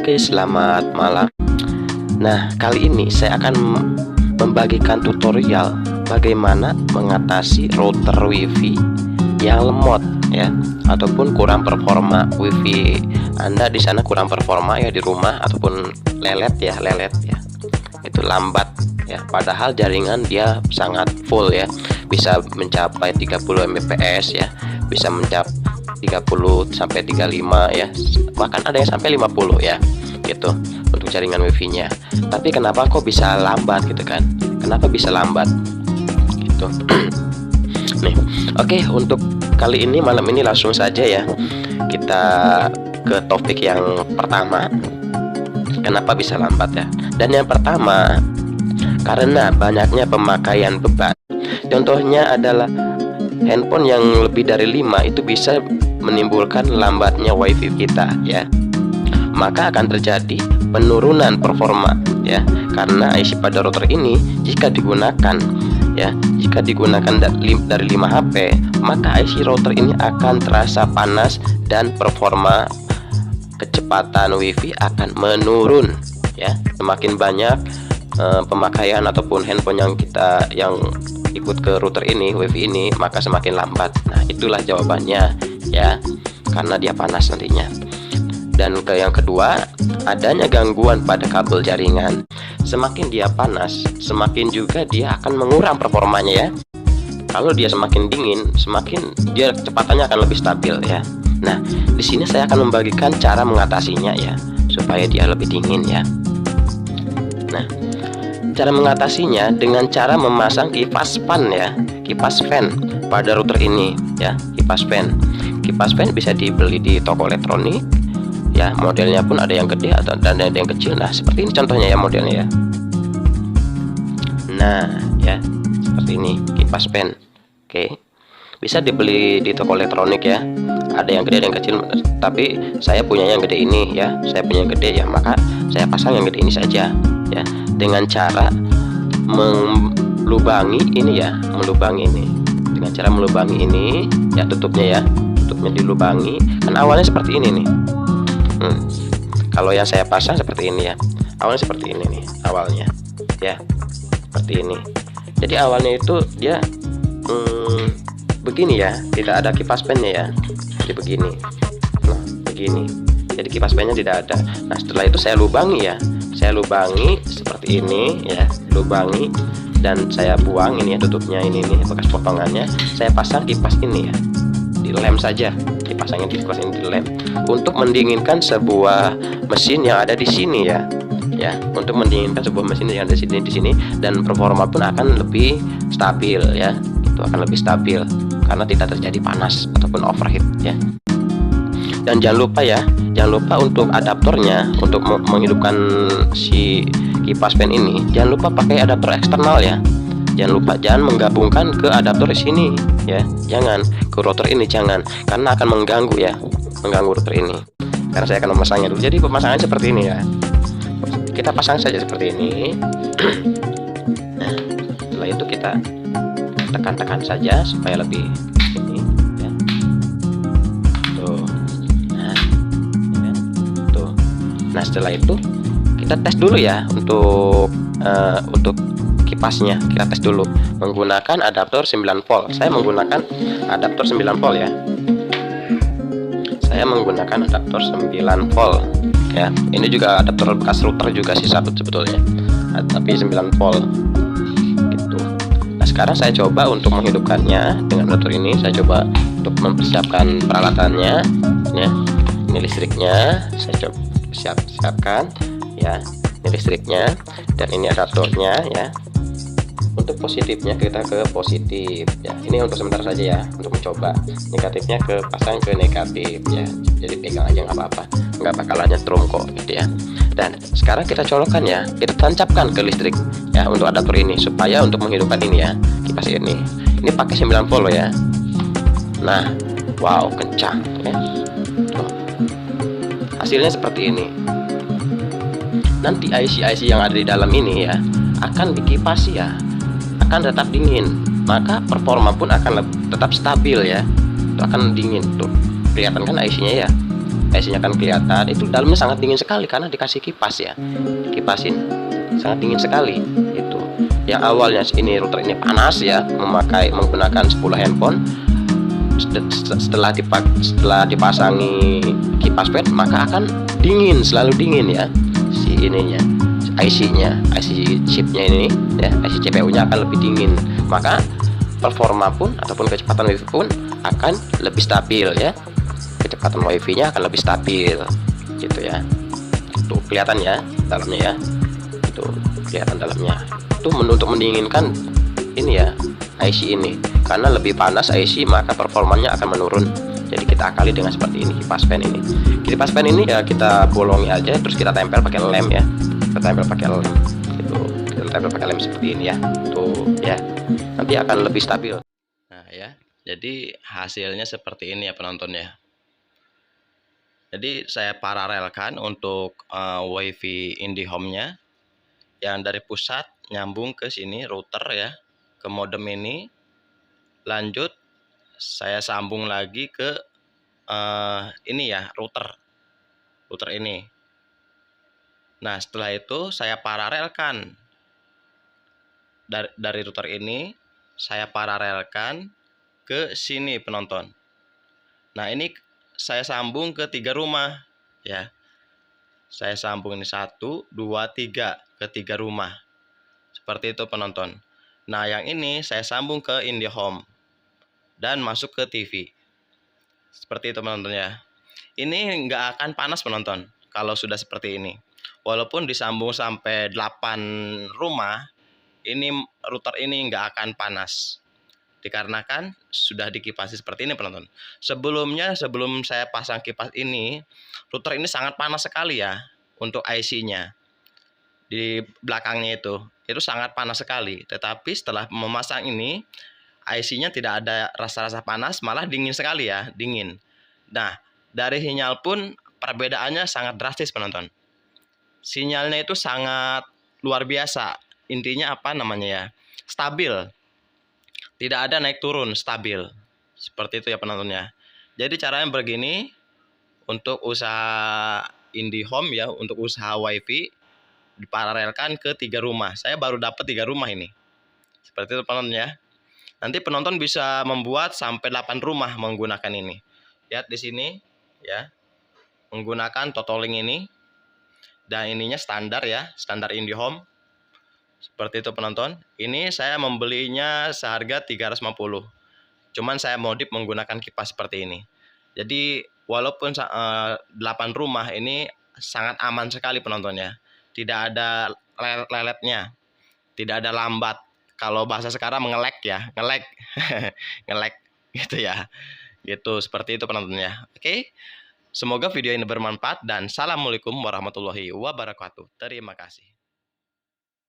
Oke, selamat malam. Nah, kali ini saya akan membagikan tutorial bagaimana mengatasi router WiFi yang lemot ya, ataupun kurang performa. WiFi Anda di sana kurang performa ya, di rumah ataupun lelet ya, itu lambat ya, padahal jaringan dia sangat full ya, bisa mencapai 30 Mbps ya, bisa mencapai 30 sampai 35 ya, bahkan ada yang sampai 50 ya gitu untuk jaringan wifi-nya. Tapi kenapa kok bisa lambat gitu kan? Kenapa bisa lambat gitu? Nih, oke, untuk kali ini malam ini langsung saja ya kita ke topik yang pertama. Kenapa bisa lambat ya? Dan yang pertama, karena banyaknya pemakaian beban. Contohnya adalah handphone yang lebih dari 5 itu bisa menimbulkan lambatnya wifi kita ya. Maka akan terjadi penurunan performa ya, karena IC pada router ini jika digunakan dari 5 HP, maka IC router ini akan terasa panas dan performa kecepatan wifi akan menurun ya. Semakin banyak pemakaian ataupun handphone yang ikut ke router ini, wifi ini, maka semakin lambat. Nah, itulah jawabannya ya, karena dia panas nantinya. Dan yang kedua, adanya gangguan pada kabel jaringan. Semakin dia panas, semakin juga dia akan mengurang performanya ya. Kalau dia semakin dingin, semakin dia kecepatannya akan lebih stabil ya. Nah, di sini saya akan membagikan cara mengatasinya ya, supaya dia lebih dingin ya. Nah, cara mengatasinya dengan cara memasang kipas fan ya, kipas fan pada router ini ya, kipas fan. Kipas fan bisa dibeli di toko elektronik ya, modelnya pun ada yang gede dan ada yang kecil. Nah, seperti ini contohnya ya modelnya ya. Nah, ya, seperti ini kipas fan. Oke. Bisa dibeli di toko elektronik ya. Ada yang gede, ada yang kecil, tapi saya punya yang gede ini ya. Saya punya yang gede ya, maka saya pasang yang gede ini saja ya, dengan cara melubangi ini ya, dengan cara melubangi ini ya, tutupnya dilubangi. Kan awalnya seperti ini nih. Kalau yang saya pasang seperti ini ya, awalnya seperti ini nih, awalnya ya, seperti ini. Jadi awalnya itu dia begini ya, tidak ada kipas fan-nya ya, jadi begini. Nah, begini. Jadi kipas fan-nya tidak ada. Nah, setelah itu saya lubangi ya, seperti ini ya, lubangi, dan saya buang ini ya, tutupnya ini nih, bekas potongannya. Saya pasang kipas ini ya, di lem saja, dipasangin di kipas ini, di lem, untuk mendinginkan sebuah mesin yang ada di sini ya, untuk mendinginkan sebuah mesin yang ada di sini, dan performa pun akan lebih stabil ya, itu akan lebih stabil karena tidak terjadi panas ataupun overheat ya. Dan jangan lupa untuk adaptornya, untuk menghidupkan si kipas fan ini, jangan lupa pakai adaptor eksternal ya. Jangan menggabungkan ke adaptor di sini ya, jangan ke router ini, jangan, karena akan mengganggu ya, mengganggu router ini. Karena saya akan memasangnya dulu. Jadi pemasangannya seperti ini ya, kita pasang saja seperti ini. Nah, setelah itu kita tekan-tekan saja supaya lebih ini ya. Tuh. Nah, setelah itu kita tes dulu ya untuk kipasnya. Kita tes dulu menggunakan adaptor 9 volt. Saya menggunakan adaptor 9 volt ya. Saya menggunakan adaptor 9 volt ya. Ini juga adaptor bekas router juga sih sebetulnya, tapi 9 volt gitu. Nah, sekarang saya coba untuk menghidupkannya dengan adaptor ini. Saya coba untuk mempersiapkan peralatannya ya. Ini listriknya, saya coba siapkan ya, ini listriknya, dan ini adaptornya ya. Untuk positifnya kita ke positif ya, ini untuk sementara saja ya, untuk mencoba. Negatifnya ke pasang ke negatif ya, jadi pegang aja, nggak apa-apa, nggak bakalan nyetrum kok gitu ya. Dan sekarang kita colokkan ya, kita tancapkan ke listrik ya untuk adaptor ini, supaya untuk menghidupkan ini ya, kipas ini pakai 9 volt ya. Nah, wow, kencang ya. Hasilnya seperti ini. Nanti IC yang ada di dalam ini ya akan dikipasi ya, akan tetap dingin, maka performa pun akan tetap stabil ya. Itu akan dingin tuh, kelihatan kan IC-nya ya. IC-nya kan kelihatan. Itu dalamnya sangat dingin sekali karena dikasih kipas ya, kipasin, sangat dingin sekali. Itu yang awalnya ini router ini panas ya, menggunakan 10 handphone. Setelah dipasangi kipas pad, maka akan dingin, selalu dingin ya si ininya, IC chipnya ini ya, IC CPU-nya akan lebih dingin, maka performa pun ataupun kecepatan WiFi pun akan lebih stabil ya, kecepatan WiFi-nya akan lebih stabil gitu ya. Tuh kelihatan ya dalamnya ya, itu kelihatan dalamnya. Itu untuk mendinginkan ini ya IC ini, karena lebih panas IC maka performanya akan menurun. Jadi kita akali dengan seperti ini kipas fan ini. Kipas fan ini ya kita bolongi aja, terus kita tempel pakai lem ya, kita tempel pakai lem gitu, kita tempel pakai lem seperti ini ya. Tuh ya, nanti akan lebih stabil. Nah ya, jadi hasilnya seperti ini ya penonton ya. Jadi saya paralelkan untuk WiFi IndiHome-nya yang dari pusat nyambung ke sini router ya, ke modem ini. Lanjut saya sambung lagi ke ini ya, router ini. Nah setelah itu saya paralelkan dari router ini, saya paralelkan ke sini penonton. Nah ini saya sambung ke 3 rumah ya, saya sambung ini 1, 2, 3 ke 3 rumah seperti itu penonton. Nah yang ini saya sambung ke IndiHome dan masuk ke TV seperti itu penonton ya. Ini nggak akan panas penonton kalau sudah seperti ini, walaupun disambung sampai 8 rumah, ini router ini nggak akan panas dikarenakan sudah dikipasi seperti ini penonton. Sebelumnya, sebelum saya pasang kipas ini, router ini sangat panas sekali ya untuk IC-nya di belakangnya itu sangat panas sekali. Tetapi setelah memasang ini, IC-nya tidak ada rasa-rasa panas, malah dingin sekali ya, dingin. Nah dari sinyal pun perbedaannya sangat drastis penonton. Sinyalnya itu sangat luar biasa. Intinya apa namanya ya, stabil, tidak ada naik turun, stabil seperti itu ya penontonnya. Jadi caranya begini untuk usaha IndiHome ya, untuk usaha WiFi diparalelkan ke 3 rumah. Saya baru dapat 3 rumah ini seperti itu penontonnya. Nanti penonton bisa membuat sampai 8 rumah menggunakan ini. Lihat di sini ya, menggunakan Totalink ini, dan ininya standar ya, standar IndiHome seperti itu penonton. Ini saya membelinya seharga 350, cuman saya modif menggunakan kipas seperti ini. Jadi walaupun 8 rumah ini sangat aman sekali penontonnya, tidak ada leletnya, tidak ada lambat. Kalau bahasa sekarang ngelek ya, ngelek ngelek gitu ya, gitu seperti itu penontonnya. Oke, semoga video ini bermanfaat dan assalamualaikum warahmatullahi wabarakatuh. Terima kasih.